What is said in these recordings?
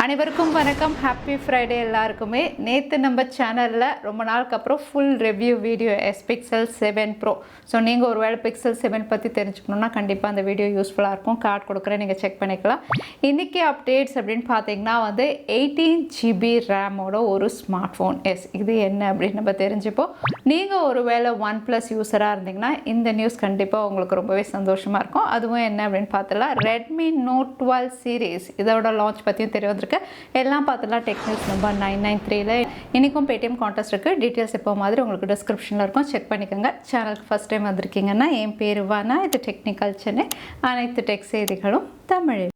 அனைவருக்கும் வணக்கம். Happy Friday எல்லாருக்குமே. நேற்று நம்ம சேனலில் ரொம்ப நாளுக்கு அப்புறம் full review video Pixel 7 Pro. So நீங்கள் ஒரு வேளை Pixel 7 பற்றி தெரிஞ்சுக்கணுன்னா கண்டிப்பாக அந்த வீடியோ யூஸ்ஃபுல்லாக இருக்கும். கார்டு கொடுக்குறேன், நீங்கள் செக் பண்ணிக்கலாம். இன்றைக்கி அப்டேட்ஸ் அப்படின்னு பார்த்தீங்கன்னா 18GB ரேமோட ஒரு ஸ்மார்ட் ஃபோன். இது என்ன அப்படின்னு நம்ம தெரிஞ்சுப்போம். நீங்கள் ஒரு வேளை Oneplus யூஸராக இருந்தீங்கன்னா இந்த நியூஸ் கண்டிப்பாக உங்களுக்கு ரொம்பவே சந்தோஷமாக இருக்கும். அதுவும் என்ன அப்படின்னு பார்த்தலாம், Redmi Note 12 சீரீஸ் இதோட லான்ச் பற்றியும் தெரிய வந்திருக்கு. எல்லாம் பார்த்தலாம் டெக்னிக்ஸ் நம்பர் 993ல இன்றைக்கும் பேடிஎம் கான்டெஸ்ட் இருக்குது. டீட்டெயில்ஸ் எப்போ மாதிரி உங்களுக்கு டிஸ்கிரிப்ஷனில் இருக்கும், செக் பண்ணிக்கோங்க. சேனலுக்கு ஃபஸ்ட் டைம் வந்திருக்கீங்கன்னா என் பேர் வானா, இது டெக்னிக்கல் சென்னை. அனைத்து டெக் செய்திகளும் தமிழில்.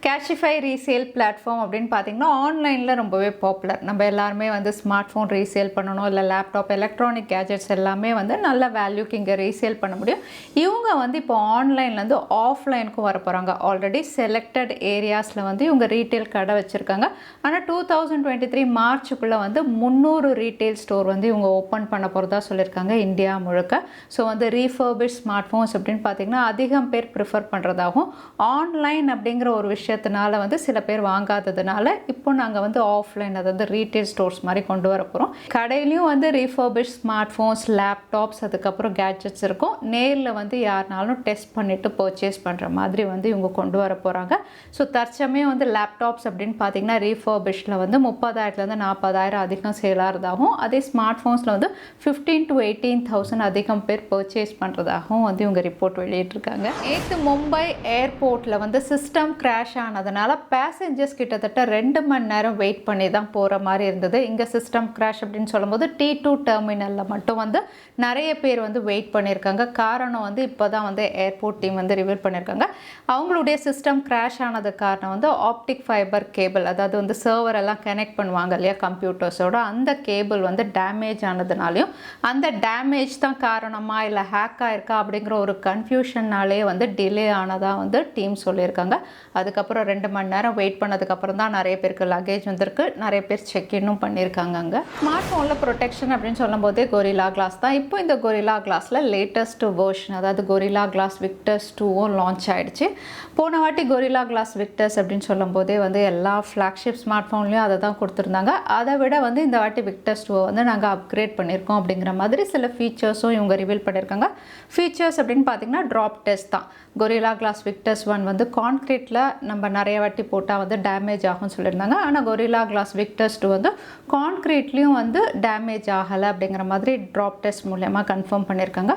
Cashify ரீசேல் பிளாட்ஃபார்ம் அப்படின்னு பார்த்தீங்கன்னா ஆன்லைனில் ரொம்பவே பாப்புலர். நம்ம எல்லாருமே ஸ்மார்ட் ஃபோன் ரீசேல் பண்ணணும், இல்லை லேப்டாப், எலக்ட்ரானிக் கேஜெட்ஸ் எல்லாமே நல்ல வேல்யூக்கு இங்கே ரீசேல் பண்ண முடியும். இவங்க இப்போ ஆன்லைன்லேருந்து ஆஃப்லைனுக்கும் வர போகிறாங்க. ஆல்ரெடி செலக்டட் ஏரியாஸில் இவங்க ரீட்டெயில் கடை வச்சுருக்காங்க. ஆனால் 2023 மார்ச்சுக்குள்ளே 300 ரீட்டெயில் ஸ்டோர் இவங்க ஓப்பன் பண்ண போகிறதா சொல்லியிருக்காங்க இந்தியா முழுக்க. ஸோ ரீஃபர்பிஷ் ஸ்மார்ட் ஃபோன்ஸ் அப்படின்னு பார்த்தீங்கன்னா அதிகம் பேர் ப்ரிஃபர் பண்ணுறதாகவும், ஆன்லைன் அப்படிங்கிற ஒரு விஷயத்தினால சில பேர் வாங்காததுனால இப்போ நாங்கள் ஆஃப்லைன், அதாவது ரீட்டெயில் ஸ்டோர்ஸ் மாதிரி கொண்டு வர போகிறோம். கடையிலையும் ரீஃபர்பிஷ் ஸ்மார்ட் ஃபோன்ஸ், லேப்டாப்ஸ், அதுக்கப்புறம் கேட்ஜெட்ஸ் இருக்கும். நேரில் யாருனாலும் டெஸ்ட் பண்ணிவிட்டு பர்ச்சேஸ் பண்ணுற மாதிரி இவங்க கொண்டு வர போகிறாங்க. ஸோ தற்சமயம் லேப்டாப்ஸ் அப்படின்னு பார்த்தீங்கன்னா ரீஃபர்பிஷில் 30,000லேருந்து 40,000 அதிகம் சேலாகிறதாகவும், அதே ஸ்மார்ட் ஃபோன்ஸில் 15,000 to 18,000 அதிகம் பேர் பர்ச்சேஸ் பண்ணுறதாகவும் இவங்க ரிப்போர்ட் வெளியிட்டிருக்காங்க. நேற்று மும்பை ஏர்போர்ட்டில் சிஸ்டம் கிராஷ் ஆனதுனால பேசஞ்சர்ஸ் கிட்டத்தட்ட 2 மணி நேரம் வெயிட் பண்ணி தான் போகிற மாதிரி இருந்தது. இங்கே சிஸ்டம் கிராஷ் அப்படின்னு சொல்லும்போது T2 டெர்மினலில் மட்டும் நிறைய பேர் வெயிட் பண்ணியிருக்காங்க. காரணம் இப்போ தான் ஏர்போர்ட் டீம் ரிவீல் பண்ணியிருக்காங்க. அவங்களுடைய சிஸ்டம் கிராஷ் ஆனது காரணம் ஆப்டிக் ஃபைபர் கேபிள், அதாவது சர்வர் எல்லாம் கனெக்ட் பண்ணுவாங்க இல்லையா கம்ப்யூட்டர்ஸோட, அந்த கேபிள் டேமேஜ் ஆனதுனாலையும், அந்த டேமேஜ் தான் காரணமா இல்லை ஹேக் ஆயிருக்கா அப்படிங்கிற ஒரு கன்ஃபியூஷன்னாலே டிலே ஆனதாக டீம் சொல்லியிருக்காங்க. அதுக்கப்புறம் 2 மணி நேரம் வெயிட் பண்ணதுக்கப்புறம் தான் நிறைய பேருக்கு லக்கேஜ் வந்திருக்கு. நிறைய பேர் செக்இன்னும் பண்ணியிருக்காங்க. அங்கே ஸ்மார்ட் ஃபோனில் ப்ரொடெக்ஷன் அப்படின்னு சொல்லும் போதே கொரில்லா கிளாஸ் தான். இப்போ இந்த கொரில்லா கிளாஸில் லேட்டஸ்ட் வெர்ஷன், அதாவது கொரில்லா கிளாஸ் விக்டஸ் 2 லான்ச் ஆகிடுச்சு. போன வாட்டி கொரில்லா கிளாஸ் விக்டஸ் அப்படின்னு சொல்லும் போதே எல்லா ஃப்ளாக்ஷிப் ஸ்மார்ட் ஃபோன்லேயும் அதை தான் கொடுத்துருந்தாங்க. அதை விட இந்த வாட்டி விக்டஸ் 2 நாங்கள் அப்கிரேட் பண்ணியிருக்கோம் அப்படிங்கிற மாதிரி சில ஃபீச்சர்ஸும் இவங்க ரிவீல் பண்ணியிருக்காங்க. ஃபீச்சர்ஸ் அப்படின்னு பார்த்தீங்கன்னா ட்ராப் டெஸ்ட் தான். கொரில்லா கிளாஸ் விக்டஸ் 1 கான்க்ரீட்டில் நம்ம நிறைய வாட்டி போட்டால் டேமேஜ் ஆகும்னு சொல்லியிருந்தாங்க. ஆனால் கொரில்லா கிளாஸ் விக்டஸ் 2 கான்க்ரீட்லேயும் டேமேஜ் ஆகலை அப்படிங்கிற மாதிரி ட்ராப் டெஸ்ட் மூலமா கன்ஃபார்ம் பண்ணியிருக்காங்க.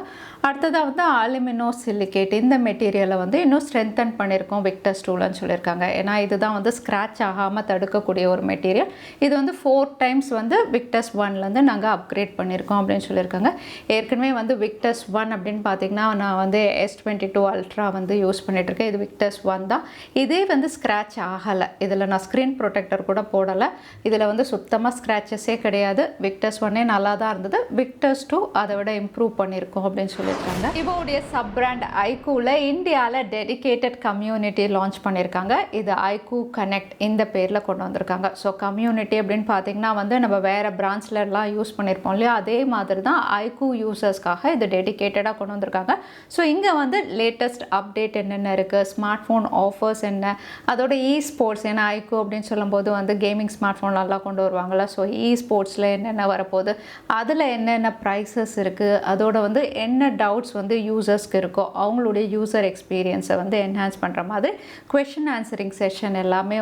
அடுத்ததாக அலுமினோ சிலிகேட், இந்த மெட்டீரியலை இன்னும் ஸ்ட்ரென்தன் பண்ணியிருக்கோம் விக்டஸ் 2லன்னு சொல்லியிருக்காங்க. ஏன்னா இதுதான் ஸ்க்ராட்ச் ஆகாமல் தடுக்கக்கூடிய ஒரு மெட்டீரியல். இது 4 டைம்ஸ் விக்டஸ் 1லேருந்து நாங்கள் அப்கிரேட் பண்ணியிருக்கோம் அப்படின்னு சொல்லியிருக்காங்க. ஏற்கனவே விக்டஸ் 1 அப்படின்னு பார்த்தீங்கன்னா நான் S22 அல்ட்ரா யூஸ் பண்ணிகிட்ருக்கேன். இது விக்டஸ் 1 தான். இதே ஸ்க்ராட்ச் ஆகலை. இதில் நான் ஸ்க்ரீன் ப்ரொடெக்டர் கூட போடலை. இதில் சுத்தமாக ஸ்க்ராச்சஸே கிடையாது. விக்டஸ் 1 நல்லா தான் இருந்தது. விக்டஸ் 2 அதை விட இம்ப்ரூவ் பண்ணியிருக்கோம் அப்படின்னு சொல்லியிருக்காங்க. இவோடைய சப் பிராண்ட் iQOOல இந்தியாவில் டெடிகேட்டட் கம்யூனிட்டி லான்ச் பண்ணியிருக்காங்க. இது iQOO கனெக்ட் இந்த பேரில் கொண்டு வந்திருக்காங்க. ஸோ கம்யூனிட்டி அப்படின்னு பார்த்தீங்கன்னா நம்ம வேறு பிரான்ச்லலாம் யூஸ் பண்ணியிருப்போம் இல்லையா, அதே மாதிரி தான் iQOO யூசர்ஸ்க்காக இது டெடிகேட்டடாக கொண்டு வந்திருக்காங்க. ஸோ இங்கே லேட்டஸ்ட் அப்டேட் என்னென்ன இருக்குது, ஸ்மார்ட் ஃபோன் ஆஃபர்ஸ் என்ன, அதோட ஸ்போர்ட்ஸ், ஏன்னா iQOO அப்படின்னு சொல்லும்போது கேமிங் ஸ்மார்ட் ஃபோன் நல்லா கொண்டு வருவாங்களா, ஸோ ஸ்போர்ட்ஸில் என்னென்ன வரப்போகுது, அதில் என்னென்ன ப்ரைஸஸ் இருக்குது, அதோட என்ன டவுட்ஸ் யூசர்ஸ்க்கு இருக்கோ அவங்களுடைய யூசர் எக்ஸ்பீரியன்ஸை என்ஹான்ஸ் பண்ணுற மாதிரி குவெஷன் ஆன்சரிங் செஷன் எல்லாமே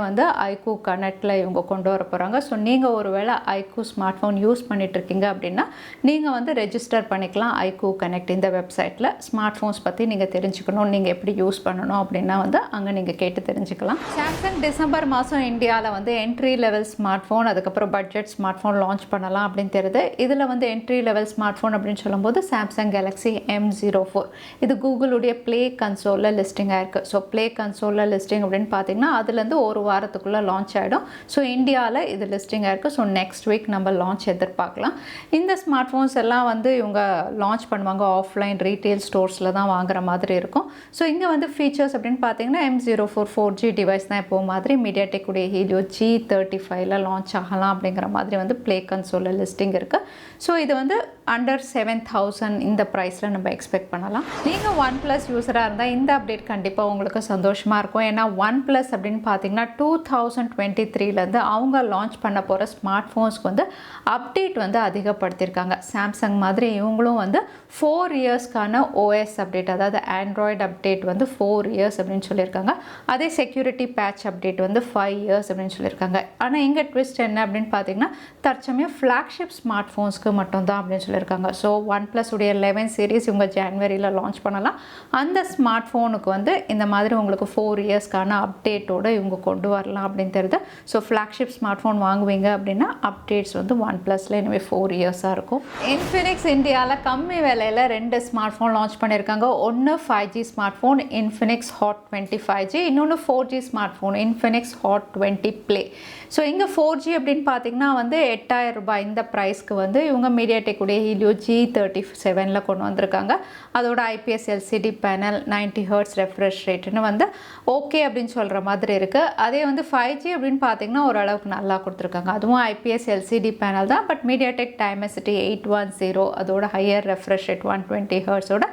iQOO கனெக்டில் இவங்க கொண்டு வர போகிறாங்க. ஸோ நீங்கள் ஒரு வேளை iQOO ஸ்மார்ட் ஃபோன் யூஸ் பண்ணிகிட்ருக்கீங்க அப்படின்னா நீங்கள் ரெஜிஸ்டர் பண்ணிக்கலாம் iQOO கனெக்ட் இந்த வெப்சைட்டில். ஸ்மார்ட் ஃபோன்ஸ் பற்றி நீங்கள் தெரிஞ்சுக்கணும், நீங்கள் எப்படி யூஸ் பண்ணணும் அப்படின்னா அங்கே நீங்கள் கேட்டு தெரிஞ்சுக்கலாம். சாம்சங் டிசம்பர் மாதம் இந்தியாவில் என்ட்ரி லெவல் ஸ்மார்ட் ஃபோன், அதுக்கப்புறம் பட்ஜெட் ஸ்மார்ட் ஃபோன் லான்ச் பண்ணலாம் அப்படின்னு தெரியுது. இதில் என்ட்ரி லெவல் ஸ்மார்ட் ஃபோன் அப்படின்னு சொல்லும்போது சாம்சங் கேலக்ஸி M04, இது கூகுளுடைய ப்ளே கன்சோலில் லிஸ்டிங் ஆயிருக்கு. ஸோ ப்ளே கன்சோலில் லிஸ்டிங் அப்படின்னு பார்த்தீங்கன்னா அதுலேருந்து ஒரு வாரத்துக்குள்ளே லான்ச் ஆகிடும். ஸோ இந்தியாவில் இது லிஸ்டிங் ஆயிருக்கு. ஸோ நெக்ஸ்ட் வீக் நம்ம லான்ச் எதிர்பார்க்கலாம். இந்த ஸ்மார்ட் ஃபோன்ஸ் எல்லாம் இவங்க லான்ச் பண்ணுவாங்க ஆஃப்லைன் ரீட்டெயில் ஸ்டோர்ஸில் தான் வாங்குற மாதிரி இருக்கும். ஸோ இங்கே ஃபீச்சர்ஸ் அப்படின்னு பார்த்தீங்கன்னா M04 4G 4G டிவைஸ் தான் இப்போ மாதிரி MediaTek உடைய Helio G35ல லான்ச் ஆகலாம் அப்படிங்கிற மாதிரி வந்து ப்ளே கன்சோல்ல லிஸ்டிங் இருக்குது. ஸோ இது வந்து அண்டர் 7,000 இந்த ப்ரைஸில் நம்ம எக்ஸ்பெக்ட் பண்ணலாம். நீங்கள் OnePlus யூஸராக இருந்தால் இந்த அப்டேட் கண்டிப்பாக உங்களுக்கு சந்தோஷமாக இருக்கும். ஏன்னா OnePlus அப்படின்னு பார்த்தீங்கன்னா 2023லேருந்து அவங்க லான்ச் பண்ண போகிற ஸ்மார்ட் ஃபோன்ஸ்க்கு வந்து அப்டேட் வந்து அதிகப்படுத்தியிருக்காங்க. சாம்சங் மாதிரி இவங்களும் வந்து 4 இயர்ஸ்க்கான OS அப்டேட், அதாவது ஆண்ட்ராய்டு அப்டேட் வந்து 4 இயர்ஸ் அப்படின்னு சொல்லியிருக்காங்க. அதே செக்யூரிட்டி பேட்ச் அப்டேட் வந்து 5 இயர்ஸ் அப்படின்னு சொல்லியிருக்காங்க. ஆனால் இங்கே ட்விஸ்ட் என்ன அப்படின்னு பார்த்தீங்கன்னா தற்சமயம் ஃப்ளாக்ஷிப் ஸ்மார்ட் ஃபோன்ஸ்க்கு மட்டும்தான் அப்படின்னு சொல்லியிருக்காங்க. ஸோ OnePlus உடைய 11 சீரீஸ் இவங்க ஜனவரியில் லான்ச் பண்ணலாம். அந்த ஸ்மார்ட் ஃபோனுக்கு வந்து இந்த மாதிரி உங்களுக்கு 4 இயர்ஸ்க்கான அப்டேட்டோடு இவங்க கொண்டு வரலாம் அப்படின்னு தெரியுது. ஸோ ஃப்ளாக்ஷிப் ஸ்மார்ட் ஃபோன் வாங்குவீங்க அப்படின்னா அப்டேட்ஸ் வந்து OnePlusல இனிமேல் 4 இயர்ஸாக இருக்கும். Infinix இந்தியாவில் கம்மி விலையில் 2 ஸ்மார்ட் ஃபோன் லான்ச் பண்ணியிருக்காங்க. ஒன்று 5G smart phone Infinix Hot 20 5G, இன்னொன்று 4G smart phone Infinix Hot 20 Play. So இங்கே 4G அப்படின்னு பார்த்தீங்கன்னா வந்து 8,000 ரூபாய் இந்த ப்ரைஸ்க்கு வந்து இவங்க MediaTek உடைய Helio G37ல கொண்டு வந்திருக்காங்க. அதோட IPS LCD panel 90 Hz refresh ரேட்டுன்னு வந்து ஓகே அப்படின்னு சொல்கிற மாதிரி இருக்குது. அதே வந்து 5G அப்படின்னு பார்த்தீங்கன்னா ஓரளவுக்கு நல்லா கொடுத்துருக்காங்க. அதுவும் IPS LCD பேனல் தான். பட் MediaTek Dimensity 810 அதோட ஹையர் ரெஃப்ரெஷ் ரேட் 120 Hzோட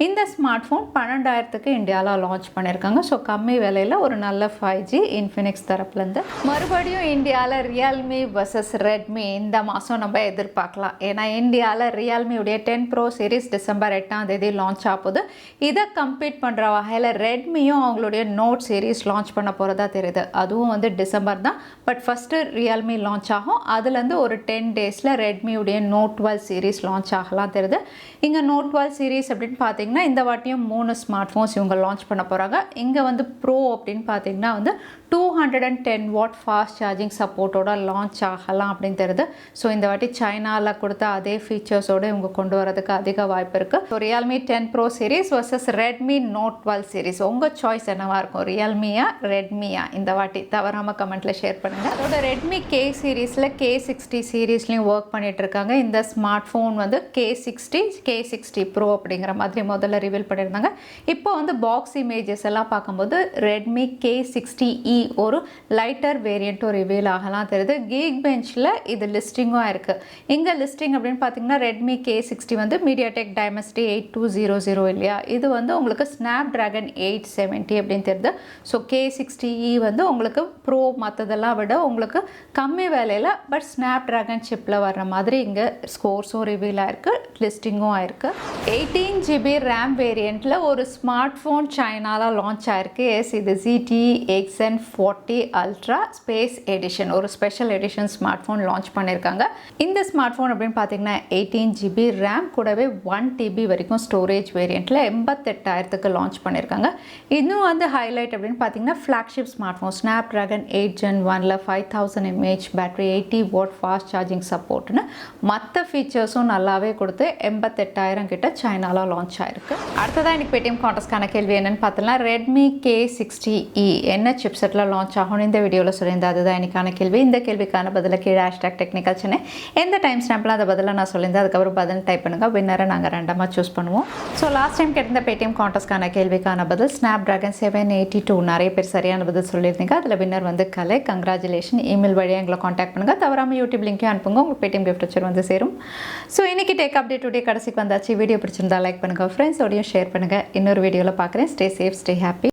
இந்த ஸ்மார்ட் ஃபோன் 12,000க்கு இந்தியாவில் லான்ச் பண்ணியிருக்காங்க. ஸோ கம்மி விலையில் ஒரு நல்ல 5G Infinix தரப்புலேருந்து. மறுபடியும் இந்தியாவில் ரியல்மி வர்சஸ் ரெட்மி இந்த மாதம் நம்ம எதிர்பார்க்கலாம். ஏன்னா இந்தியாவில் ரியல்மியுடைய 10 Pro சீரீஸ் டிசம்பர் 8ஆம் தேதி லான்ச் ஆகுது. இதை கம்பீட் பண்ணுற வகையில் ரெட்மியும் அவங்களுடைய நோட் சீரீஸ் லான்ச் பண்ண போகிறதா தெரியுது. அதுவும் வந்து டிசம்பர் தான். பட் ஃபஸ்ட்டு ரியல்மி லான்ச் ஆகும். அதுலேருந்து ஒரு 10 டேஸில் ரெட்மியுடைய நோட் 12 சீரீஸ் லான்ச் ஆகலாம் தெரியுது. இங்கே நோட் 12 சீரீஸ் அப்படின்னு பார்த்தீங்கன்னா இந்த வாட்டியும் 3 ஸ்மார்ட் ஃபோன்ஸ் இவங்க லான்ச் பண்ண போகிறாங்க. இங்கே வந்து ப்ரோ அப்படின்னு பார்த்தீங்கன்னா வந்து 210 வாட் ஃபாஸ்ட் சார்ஜிங் சப்போர்ட்டோட லான்ச் ஆகலாம் அப்படின்னு தெரியுது. ஸோ இந்த வாட்டி சைனாவில் கொடுத்த அதே ஃபீச்சர்ஸோடு இவங்க கொண்டு வரதுக்கு அதிக வாய்ப்பு இருக்குது. So Realme 10 Pro series versus Redmi Note 12 series உங்கள் சாய்ஸ் என்னவாக இருக்கும்? ரியல்மியா ரெட்மியா? இந்த வாட்டி தவறாமல் கமெண்ட்டில் ஷேர் பண்ணுங்கள். அதோட ரெட்மி K சீரீஸில் K60 சீரீஸ்லையும் ஒர்க் பண்ணிட்டு இருக்காங்க. இந்த ஸ்மார்ட் ஃபோன் வந்து K60 Pro அப்படிங்கிற மாதிரி முதல்ல ரிவீல் பண்ணியிருந்தாங்க. இப்போ வந்து பாக்ஸ் இமேஜஸ் எல்லாம் பார்க்கும்போது ரெட்மி K60e ஒரு லைட்டர் வேரியண்ட்டும் ரிவீல் ஆகலாம் தெரியுது. கீக் பெஞ்சில் இது லிஸ்டிங்கும் இருக்குது. இங்கே லிஸ்டிங் அப்படின்னு பார்த்தீங்கன்னா ரெட்மி K60 வந்து MediaTek Dimensity 8200 இல்லையா, இது வந்து உங்களுக்கு Snapdragon 870 அப்படின்னு தெரியுது. ஸோ K60e வந்து உங்களுக்கு ப்ரோ மற்றதெல்லாம் விட உங்களுக்கு கம்மி விலையில் பட் Snapdragon சிப்பில் வர்ற மாதிரி இங்கே ஸ்கோர்ஸும் ரிவீல் ஆயிருக்கு, லிஸ்டிங்கும் ஆயிருக்கு. 18 GB ரேம் வேரியண்ட்டில் ஒரு ஸ்மார்ட் ஃபோன் சைனாவில் லான்ச் ஆயிருக்கு. எஸ், இது ZTE X40 Ultra space edition, ஒரு special edition smart phone launch பண்ணியிருக்காங்க. இந்த ஸ்மார்ட் ஃபோன் அப்படின்னு பார்த்தீங்கன்னா 18 GB ரேம் கூடவே 1 TB வரைக்கும் ஸ்டோரேஜ் வேரியண்ட்டில் 88,000க்கு லான்ச் பண்ணியிருக்காங்க. இன்னும் வந்து ஹைலைட் அப்படின்னு பார்த்தீங்கன்னா flagship smart phone Snapdragon 8 Gen 1ல 5000 mAh battery, 80 watt fast charging சப்போர்ட்னு மற்ற ஃபீச்சர்ஸும் நல்லாவே கொடுத்து 88,000 கிட்ட சைனாவில் லான்ச் ஆயிருக்கு. அடுத்ததான் எனக்கு பேடிஎம் கான்டெஸ்ட்கான கேள்வி என்னன்னு பார்த்தலாம். ரெட்மி K60e என்ன சிப்செட்டில் லான்ச் ஆகும் இந்த வீடியோவில் சொல்லியிருந்தேன். அதுதான் எனக்கான கேள்வி. இந்த கேள்விக்கான பதில கீழே #Technical Chennai எந்த டைம் ஸ்டாம்பில் அந்த பதிலை நான் சொல்லியிருந்தேன். அதுக்கப்புறம் பதில் டைப் பண்ணுங்கள். வின்னரை நாங்கள் ரெண்டமாக சூஸ் பண்ணுவோம். ஸோ லாஸ்ட் டைம் கேட்டிருந்த பேடிஎம் கான்டெஸ்ட்கான கேள்விக்கான பதில் Snapdragon 782. நிறைய பேர் சரியான பதில் சொல்லியிருந்தீங்க. அதில் வின்னர் வந்து கலை. கங்க்ராச்சுலேஷன். இமெயில் வழியாக எங்களை காண்டாக்ட் பண்ணுங்கள். தவறாமல் யூடியூப் லிங்க்கையும் அனுப்புங்க. உங்களுக்கு பேடிஎம் கிஃப்ட் வச்சர் வந்து சேரும். ஸோ இன்றைக்கி டேக் அப்டேட் டுடே கடைசிக்கு வந்தாச்சு. வீடியோ பிடிச்சிருந்தா லைக் பண்ணுங்கள், ஃப்ரெண்ட்ஸோடையும் ஷேர் பண்ணுங்கள். இன்னொரு வீடியோவில் பார்க்குறேன். Stay safe, stay happy.